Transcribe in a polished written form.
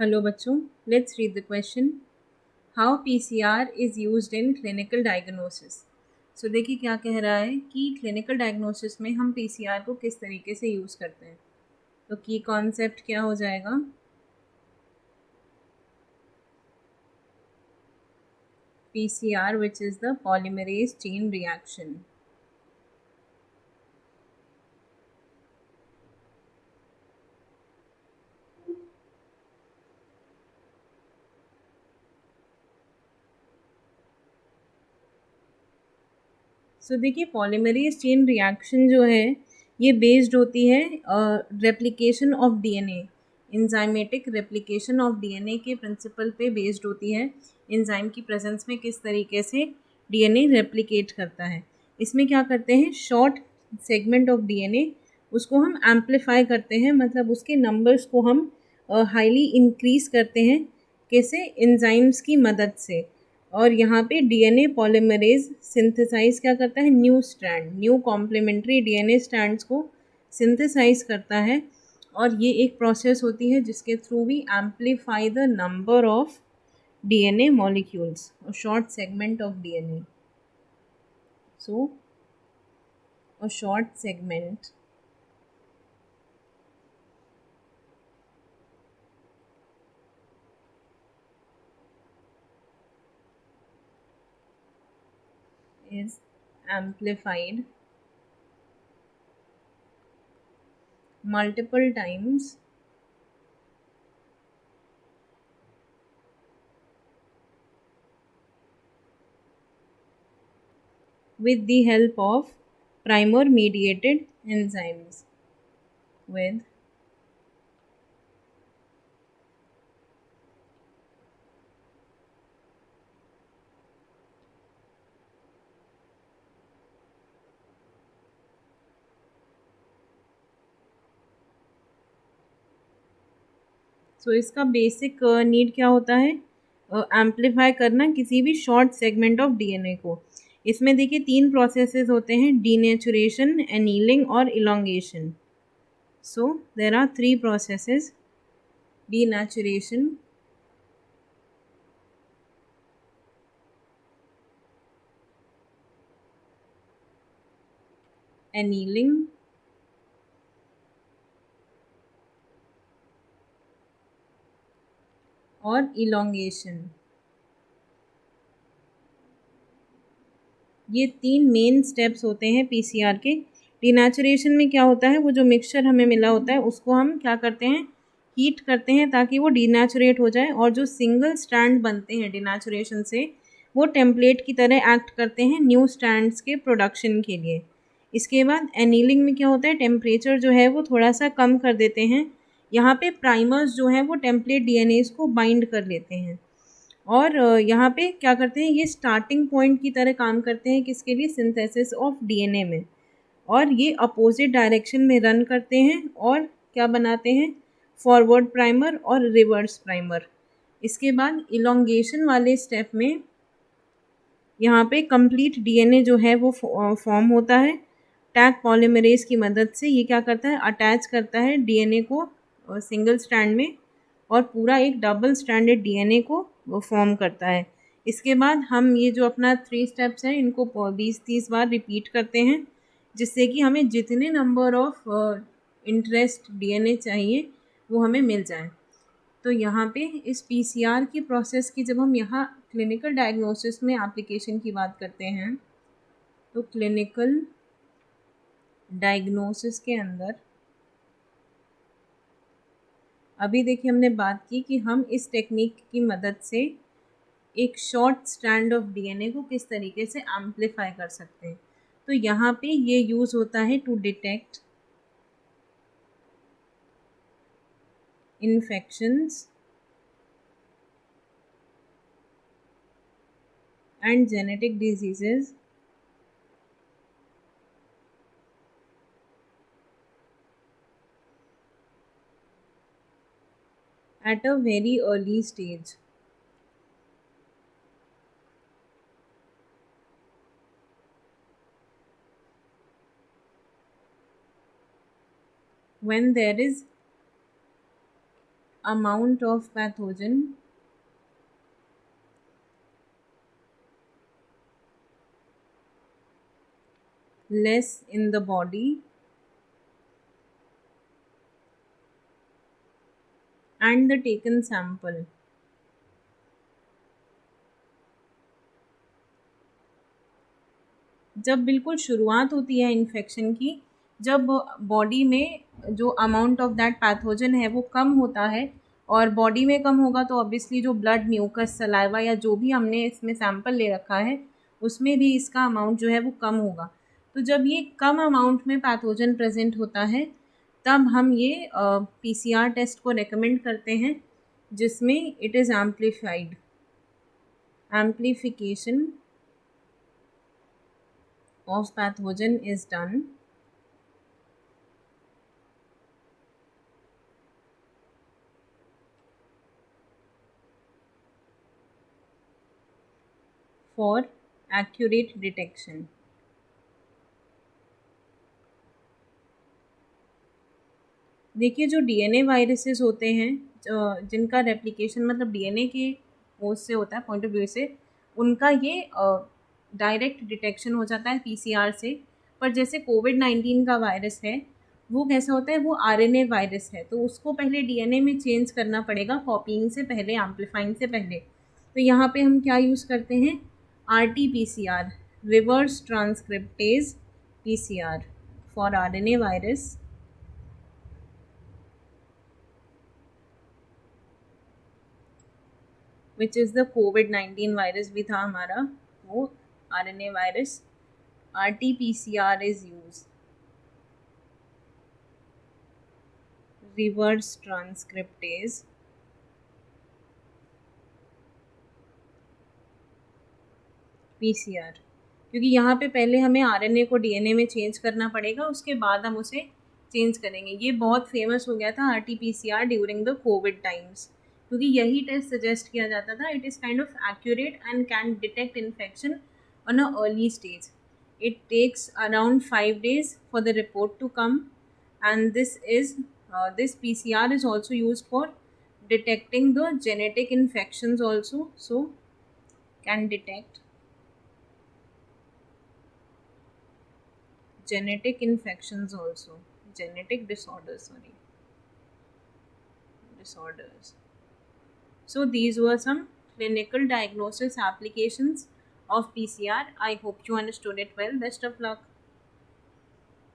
Hello बच्चों, let's read the question. How PCR is used in clinical diagnosis. So देखिए क्या कह रहा है कि क्लिनिकल डायग्नोसिस में हम पीसीआर को किस तरीके से यूज़ करते हैं। तो की कॉन्सेप्ट क्या हो जाएगा, PCR which is the polymerase chain reaction. So देखिए पॉलीमरेज चेन रिएक्शन जो है ये बेस्ड होती है replication of DNA, enzymatic replication of DNA के प्रिंसिपल पे बेस्ड होती है। एंजाइम की प्रेजेंस में किस तरीके से डीएनए रेप्लिकेट करता है। इसमें क्या करते हैं, शॉर्ट सेगमेंट ऑफ डीएनए उसको हम एम्पलीफाई करते हैं, मतलब उसके नंबर्स को हम हाईली इंक्रीज करते हैं। कैसे? एंजाइम्स की मदद से। और यहाँ पे डीएनए पॉलीमरेज सिंथेसाइज क्या करता है, new strand, new complementary DNA strands को सिंथेसाइज करता है। और ये एक प्रोसेस होती है जिसके through we amplify the number of DNA molecules और short segment of DNA. So a short segment is amplified multiple times with the help of primer mediated enzymes. With सो इसका बेसिक नीड क्या होता है, amplify करना किसी भी short segment of DNA को। इसमें देखिए तीन प्रोसेसेस होते हैं, डीनेचुरेशन, एनीलिंग और elongation. So there are three processes, denaturation, annealing और इलोंगेशन। ये तीन मेन स्टेप्स होते हैं पीसीआर के। डिनेचुरेशन में क्या होता है, वो जो मिक्सचर हमें मिला होता है उसको हम क्या करते हैं, हीट करते हैं ताकि वो डिनेचुरेट हो जाए, और जो सिंगल स्ट्रैंड बनते हैं डिनेचुरेशन से वो टेम्पलेट की तरह एक्ट करते हैं न्यू स्ट्रैंड्स के प्रोडक्शन के लिए। इसके बाद एनीलिंग में क्या होता है, टेम्परेचर जो है वो थोड़ा सा कम कर देते हैं। यहाँ पे प्राइमर्स जो हैं वो टेम्पलेट डीएनएस को बाइंड कर लेते हैं। और यहाँ पे क्या करते हैं, ये स्टार्टिंग पॉइंट की तरह काम करते हैं किसके लिए, सिंथेसिस ऑफ डीएनए में। और ये अपोजिट डायरेक्शन में रन करते हैं और क्या बनाते हैं, फॉरवर्ड प्राइमर और रिवर्स प्राइमर। इसके बाद इलोंगेशन वाले स्टेप में यहाँ पे कंप्लीट डीएनए जो है वो फॉर्म होता है। टैग पॉलीमरेज की मदद से ये क्या करता है, अटैच करता है डीएनए को सिंगल स्ट्रैंड में, और पूरा एक डबल स्ट्रैंडेड डीएनए को फॉर्म करता है। इसके बाद हम ये जो अपना थ्री स्टेप्स हैं इनको 20-30 बार रिपीट करते हैं, जिससे कि हमें जितने नंबर ऑफ इंटरेस्ट डीएनए चाहिए वो हमें मिल जाए। तो यहाँ पे इस पीसीआर की प्रोसेस की जब हम यहाँ क्लिनिकल डायग्नोसिस में एप्लीकेशन की बात करते हैं, तो क्लिनिकल डायग्नोसिस के अंदर अभी देखिए हमने बात की कि हम इस टेक्निक की मदद से एक शॉर्ट स्ट्रैंड ऑफ डीएनए को किस तरीके से एम्पलीफाई कर सकते हैं। तो यहाँ पे ये यूज़ होता है to detect infections and genetic diseases at a very early stage. When there is amount of pathogen less in the body and the taken sample. जब बिल्कुल शुरुआत होती है इन्फेक्शन की, जब बॉडी में जो अमाउंट ऑफ दैट पैथोजन है वो कम होता है, और बॉडी में कम होगा तो ऑब्वियसली जो ब्लड, म्यूकस, सलाइवा या जो भी हमने इसमें सैंपल ले रखा है उसमें भी इसका अमाउंट जो है वो कम होगा। तो जब ये कम अमाउंट में पैथोजन प्रेजेंट होता है तब हम ये पीसीआर टेस्ट को रेकमेंड करते हैं, जिसमें it is amplification of pathogen is done for accurate detection. देखिए, जो डीएनए वायरसेस होते हैं, जिनका रेप्लिकेशन मतलब डीएनए के ओर से होता है, पॉइंट ऑफ व्यू से, उनका ये डायरेक्ट डिटेक्शन हो जाता है पीसीआर से। पर जैसे कोविड-19 का वायरस है, वो कैसा होता है, वो आरएनए वायरस है, तो उसको पहले डीएनए में चेंज करना पड़ेगा, कॉपीइंग से पहले, एम्पलीफाइंग से पहले। तो यहाँ पे हम क्या यूज़ करते हैं, RT-PCR, reverse transcriptase PCR for RNA virus, which is the covid virus भी था हमारा, वो RNA virus. RT-PCR is use, reverse transcriptase PCR, क्योंकि यहाँ पे पहले हमें आरएनए को डीएनए में चेंज करना पड़ेगा, उसके बाद हम उसे चेंज करेंगे। ये बहुत फेमस हो गया था RT-PCR during the Covid times, क्योंकि यही टेस्ट सजेस्ट किया जाता था। It is kind of accurate and can detect infection on a early stage. It takes around 5 days for the report to come, and this PCR is also used for detecting the genetic infections also. So can detect genetic infections also, genetic disorders. So these were some clinical diagnosis applications of PCR. I hope you understood it well. Best of luck.